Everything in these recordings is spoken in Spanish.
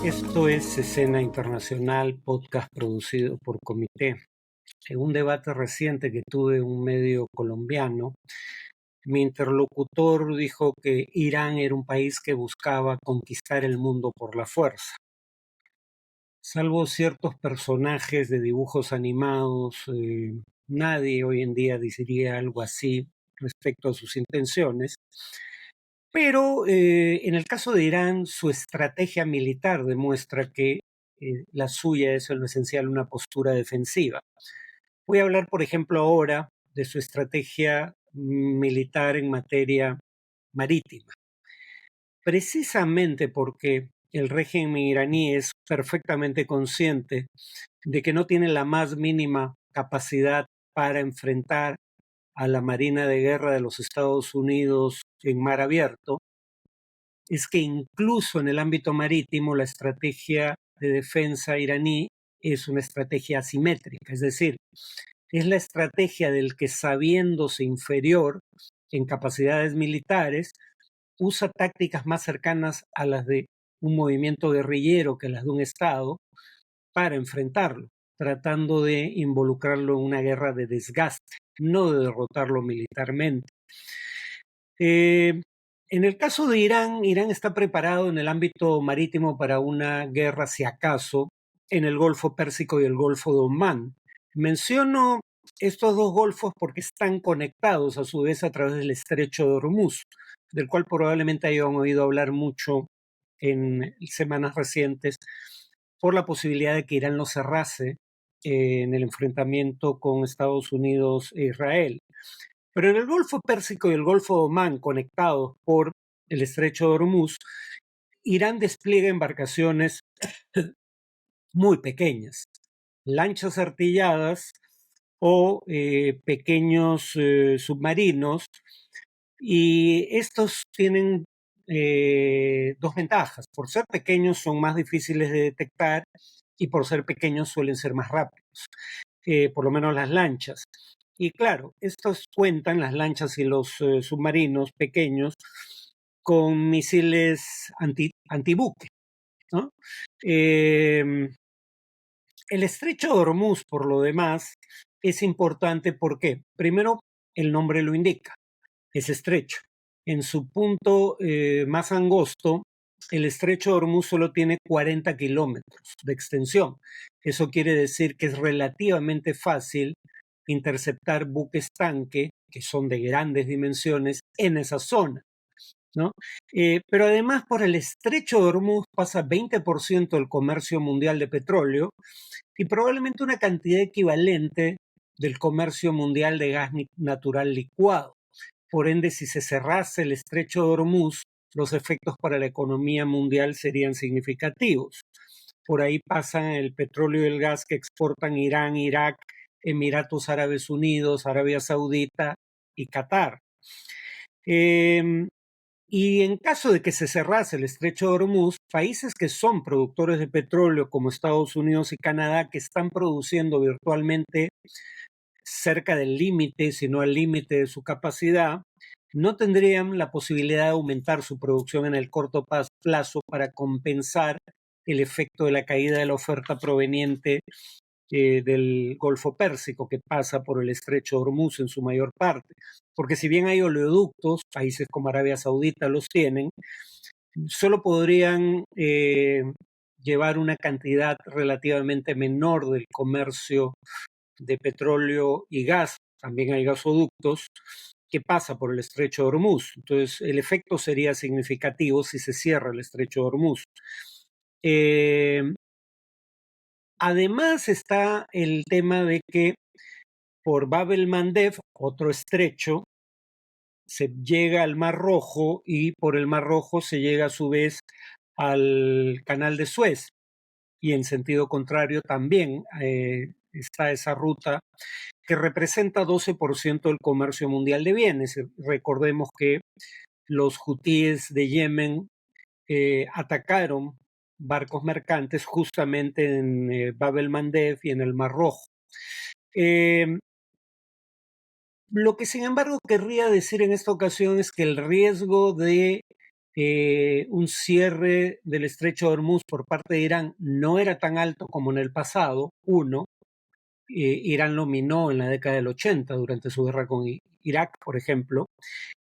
Esto es Escena Internacional, podcast producido por Comité. En un debate reciente que tuve en un medio colombiano, mi interlocutor dijo que Irán era un país que buscaba conquistar el mundo por la fuerza. Salvo ciertos personajes de dibujos animados, nadie hoy en día diría algo así respecto a sus intenciones. Pero en el caso de Irán, su estrategia militar demuestra que la suya es en lo esencial una postura defensiva. Voy a hablar, por ejemplo, ahora de su estrategia militar en materia marítima. Precisamente porque el régimen iraní es perfectamente consciente de que no tiene la más mínima capacidad para enfrentar a la Marina de Guerra de los Estados Unidos en mar abierto, es que incluso en el ámbito marítimo la estrategia de defensa iraní es una estrategia asimétrica, es decir, es la estrategia del que, sabiéndose inferior en capacidades militares, usa tácticas más cercanas a las de un movimiento guerrillero que las de un Estado para enfrentarlo, tratando de involucrarlo en una guerra de desgaste, no de derrotarlo militarmente. En el caso de Irán, Irán está preparado en el ámbito marítimo para una guerra, si acaso, en el Golfo Pérsico y el Golfo de Omán. Menciono estos dos golfos porque están conectados a su vez a través del Estrecho de Hormuz, del cual probablemente hayan oído hablar mucho en semanas recientes, por la posibilidad de que Irán lo cerrase en el enfrentamiento con Estados Unidos e Israel. Pero en el Golfo Pérsico y el Golfo de Omán, conectados por el Estrecho de Hormuz, Irán despliega embarcaciones muy pequeñas, lanchas artilladas o pequeños submarinos, y estos tienen dos ventajas. Por ser pequeños son más difíciles de detectar y por ser pequeños suelen ser más rápidos, por lo menos las lanchas. Y claro, estos cuentan, las lanchas y los submarinos pequeños, con misiles antibuque, ¿no? El estrecho de Hormuz, por lo demás, es importante porque, primero, el nombre lo indica, es estrecho. En su punto más angosto, el estrecho de Hormuz solo tiene 40 kilómetros de extensión. Eso quiere decir que es relativamente fácil interceptar buques tanque, que son de grandes dimensiones, en esa zona, ¿no? Pero además, por el estrecho de Hormuz pasa 20% del comercio mundial de petróleo y probablemente una cantidad equivalente del comercio mundial de gas natural licuado. Por ende, si se cerrase el estrecho de Hormuz, los efectos para la economía mundial serían significativos. Por ahí pasan el petróleo y el gas que exportan Irán, Irak, Emiratos Árabes Unidos, Arabia Saudita y Qatar. Y en caso de que se cerrase el estrecho de Hormuz, países que son productores de petróleo como Estados Unidos y Canadá, que están produciendo virtualmente cerca del límite, si no al límite de su capacidad, no tendrían la posibilidad de aumentar su producción en el corto plazo para compensar el efecto de la caída de la oferta proveniente del Golfo Pérsico, que pasa por el estrecho de Hormuz en su mayor parte. Porque si bien hay oleoductos, países como Arabia Saudita los tienen, solo podrían llevar una cantidad relativamente menor del comercio de petróleo y gas, también hay gasoductos, que pasa por el estrecho de Hormuz. Entonces, el efecto sería significativo si se cierra el estrecho de Hormuz. Además está el tema de que por Bab el-Mandeb, otro estrecho, se llega al Mar Rojo y por el Mar Rojo se llega a su vez al Canal de Suez, y en sentido contrario también está esa ruta que representa 12% del comercio mundial de bienes. Recordemos que los hutíes de Yemen atacaron barcos mercantes justamente en Bab el-Mandeb y en el Mar Rojo. Lo que sin embargo querría decir en esta ocasión es que el riesgo de un cierre del estrecho de Hormuz por parte de Irán no era tan alto como en el pasado, uno. Irán lo minó en la década del 80 durante su guerra con Irak, por ejemplo,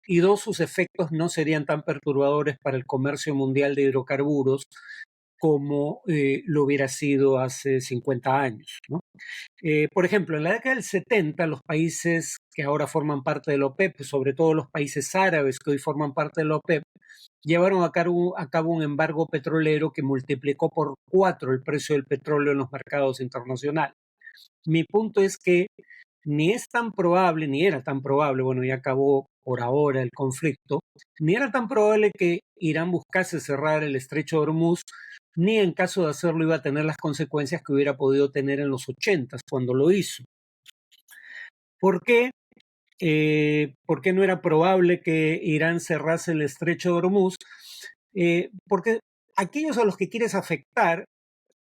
y dos, sus efectos no serían tan perturbadores para el comercio mundial de hidrocarburos como lo hubiera sido hace 50 años, ¿no? Por ejemplo, en la década del 70, los países que ahora forman parte de la OPEP, sobre todo los países árabes que hoy forman parte de la OPEP, llevaron a cabo un embargo petrolero que multiplicó por 4 el precio del petróleo en los mercados internacionales. Mi punto es que ni es tan probable, ni era tan probable, bueno, ya acabó por ahora el conflicto, ni era tan probable que Irán buscase cerrar el estrecho de Hormuz, ni en caso de hacerlo iba a tener las consecuencias que hubiera podido tener en los 80 cuando lo hizo. ¿Por qué? ¿Por qué no era probable que Irán cerrase el estrecho de Hormuz? Porque aquellos a los que quieres afectar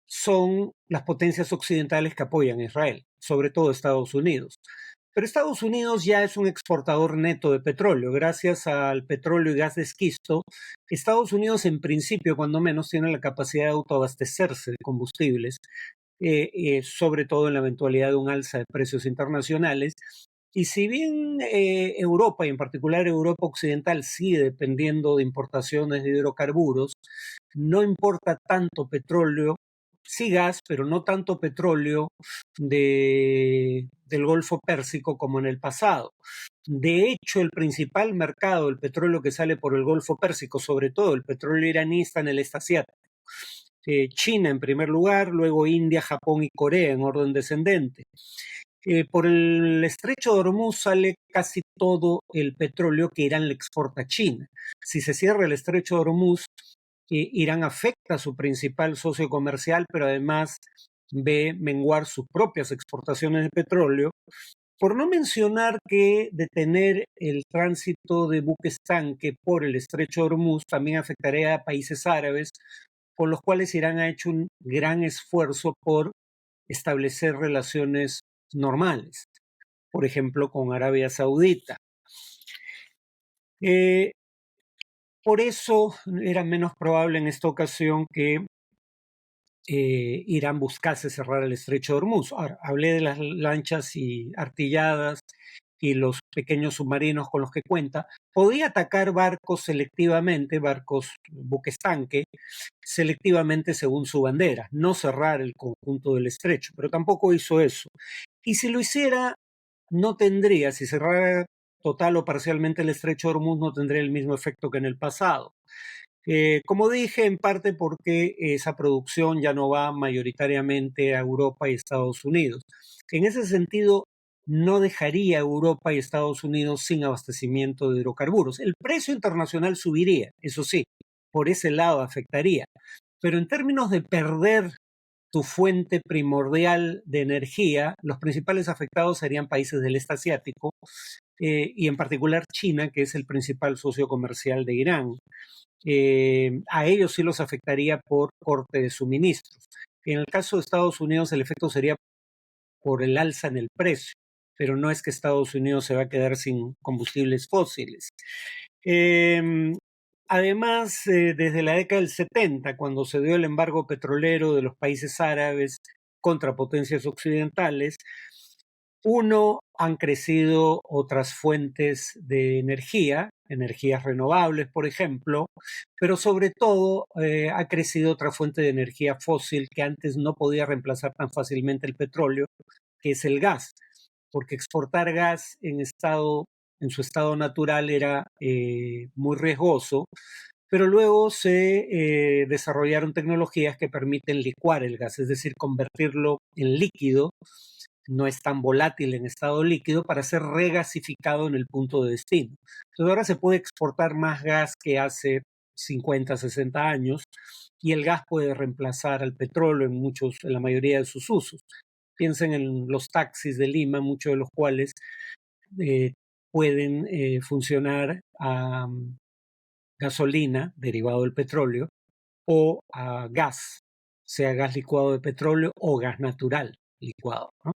son las potencias occidentales que apoyan a Israel, sobre todo Estados Unidos. Pero Estados Unidos ya es un exportador neto de petróleo. Gracias al petróleo y gas de esquisto, Estados Unidos en principio, cuando menos, tiene la capacidad de autoabastecerse de combustibles, sobre todo en la eventualidad de un alza de precios internacionales. Y si bien Europa, y en particular Europa Occidental, sigue dependiendo de importaciones de hidrocarburos, no importa tanto petróleo, sí gas, pero no tanto petróleo del Golfo Pérsico como en el pasado. De hecho, el principal mercado del petróleo que sale por el Golfo Pérsico, sobre todo el petróleo iraní, está en el este asiático. China en primer lugar, luego India, Japón y Corea en orden descendente. Por el estrecho de Hormuz sale casi todo el petróleo que Irán le exporta a China. Si se cierra el estrecho de Hormuz, Irán afecta a su principal socio comercial, pero además ve menguar sus propias exportaciones de petróleo, por no mencionar que detener el tránsito de buques tanque por el estrecho de Hormuz también afectaría a países árabes, con los cuales Irán ha hecho un gran esfuerzo por establecer relaciones normales, por ejemplo, con Arabia Saudita. Por eso era menos probable en esta ocasión que Irán buscase cerrar el estrecho de Hormuz. Ahora, hablé de las lanchas y artilladas y los pequeños submarinos con los que cuenta. Podía atacar barcos selectivamente, buques tanque, selectivamente según su bandera, no cerrar el conjunto del estrecho, pero tampoco hizo eso. Y si lo hiciera, no tendría, si cerrara total o parcialmente el estrecho de Hormuz, no tendría el mismo efecto que en el pasado. Como dije, en parte porque esa producción ya no va mayoritariamente a Europa y Estados Unidos. En ese sentido, no dejaría a Europa y Estados Unidos sin abastecimiento de hidrocarburos. El precio internacional subiría, eso sí, por ese lado afectaría. Pero en términos de perder tu fuente primordial de energía, los principales afectados serían países del este asiático y en particular China, que es el principal socio comercial de Irán. A ellos sí los afectaría por corte de suministros. En el caso de Estados Unidos, el efecto sería por el alza en el precio, pero no es que Estados Unidos se va a quedar sin combustibles fósiles. Además, desde la década del 70, cuando se dio el embargo petrolero de los países árabes contra potencias occidentales, han crecido otras fuentes de energía, energías renovables, por ejemplo, pero sobre todo ha crecido otra fuente de energía fósil que antes no podía reemplazar tan fácilmente el petróleo, que es el gas, porque exportar gas en su estado natural era muy riesgoso, pero luego se desarrollaron tecnologías que permiten licuar el gas, es decir, convertirlo en líquido, no es tan volátil en estado líquido, para ser regasificado en el punto de destino. Entonces ahora se puede exportar más gas que hace 50, 60 años, y el gas puede reemplazar al petróleo en la mayoría de sus usos. Piensen en los taxis de Lima, muchos de los cuales eh, pueden funcionar a gasolina derivado del petróleo o a gas, sea gas licuado de petróleo o gas natural licuado, ¿no?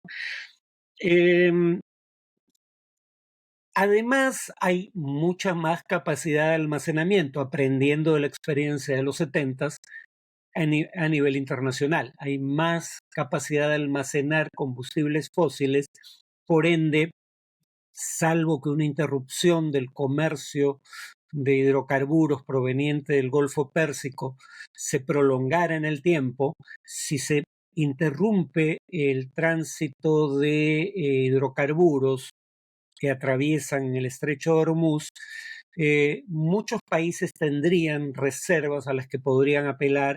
Además, hay mucha más capacidad de almacenamiento, aprendiendo de la experiencia de los 70 a nivel internacional. Hay más capacidad de almacenar combustibles fósiles, por ende, salvo que una interrupción del comercio de hidrocarburos proveniente del Golfo Pérsico se prolongara en el tiempo, si se interrumpe el tránsito de hidrocarburos que atraviesan el estrecho de Hormuz, muchos países tendrían reservas a las que podrían apelar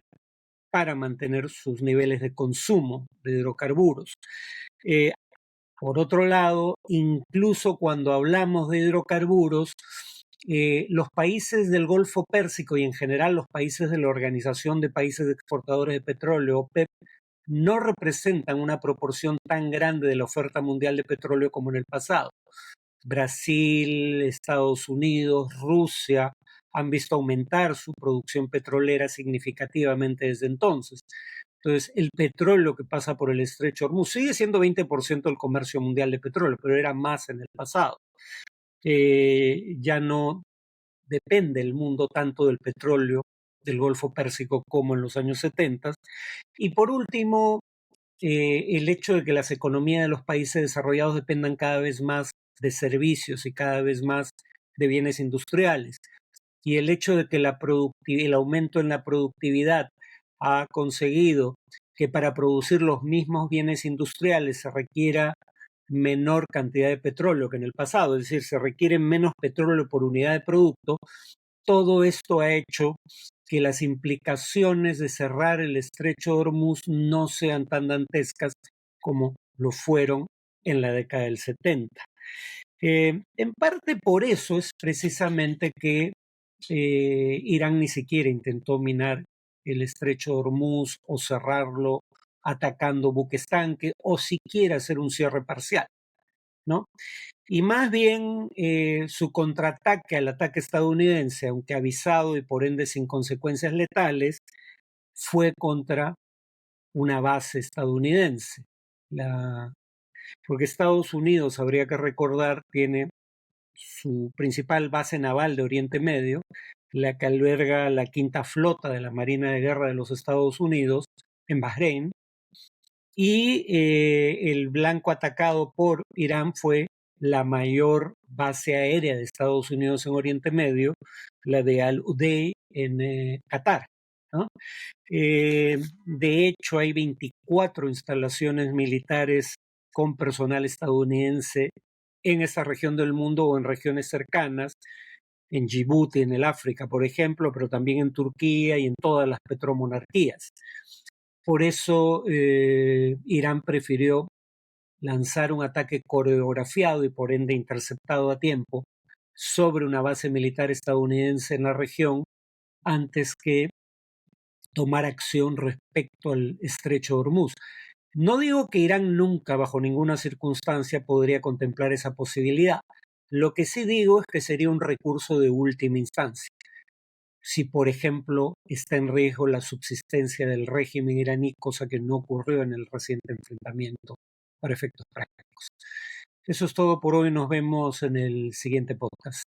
para mantener sus niveles de consumo de hidrocarburos. Por otro lado, incluso cuando hablamos de hidrocarburos, los países del Golfo Pérsico y en general los países de la Organización de Países Exportadores de Petróleo, OPEP, no representan una proporción tan grande de la oferta mundial de petróleo como en el pasado. Brasil, Estados Unidos, Rusia han visto aumentar su producción petrolera significativamente desde entonces. Entonces, el petróleo que pasa por el estrecho Hormuz sigue siendo 20% del comercio mundial de petróleo, pero era más en el pasado. Ya no depende el mundo tanto del petróleo del Golfo Pérsico como en los años 70. Y por último, el hecho de que las economías de los países desarrollados dependan cada vez más de servicios y cada vez más de bienes industriales. Y el hecho de que el aumento en la productividad ha conseguido que para producir los mismos bienes industriales se requiera menor cantidad de petróleo que en el pasado, es decir, se requiere menos petróleo por unidad de producto. Todo esto ha hecho que las implicaciones de cerrar el estrecho de Hormuz no sean tan dantescas como lo fueron en la década del 70. En parte por eso es precisamente que Irán ni siquiera intentó minar el estrecho de Hormuz o cerrarlo atacando buques tanque o siquiera hacer un cierre parcial, ¿no? Y más bien su contraataque al ataque estadounidense, aunque avisado y por ende sin consecuencias letales, fue contra una base estadounidense. Porque Estados Unidos, habría que recordar, tiene su principal base naval de Oriente Medio, la que alberga la quinta flota de la Marina de Guerra de los Estados Unidos en Bahrein, y el blanco atacado por Irán fue la mayor base aérea de Estados Unidos en Oriente Medio, la de Al-Udeid en Qatar, ¿no? De hecho, hay 24 instalaciones militares con personal estadounidense en esa región del mundo o en regiones cercanas, en Djibouti, en el África, por ejemplo, pero también en Turquía y en todas las petromonarquías. Por eso Irán prefirió lanzar un ataque coreografiado y por ende interceptado a tiempo sobre una base militar estadounidense en la región antes que tomar acción respecto al estrecho de Hormuz. No digo que Irán nunca, bajo ninguna circunstancia, podría contemplar esa posibilidad. Lo que sí digo es que sería un recurso de última instancia. Si, por ejemplo, está en riesgo la subsistencia del régimen iraní, cosa que no ocurrió en el reciente enfrentamiento para efectos prácticos. Eso es todo por hoy. Nos vemos en el siguiente podcast.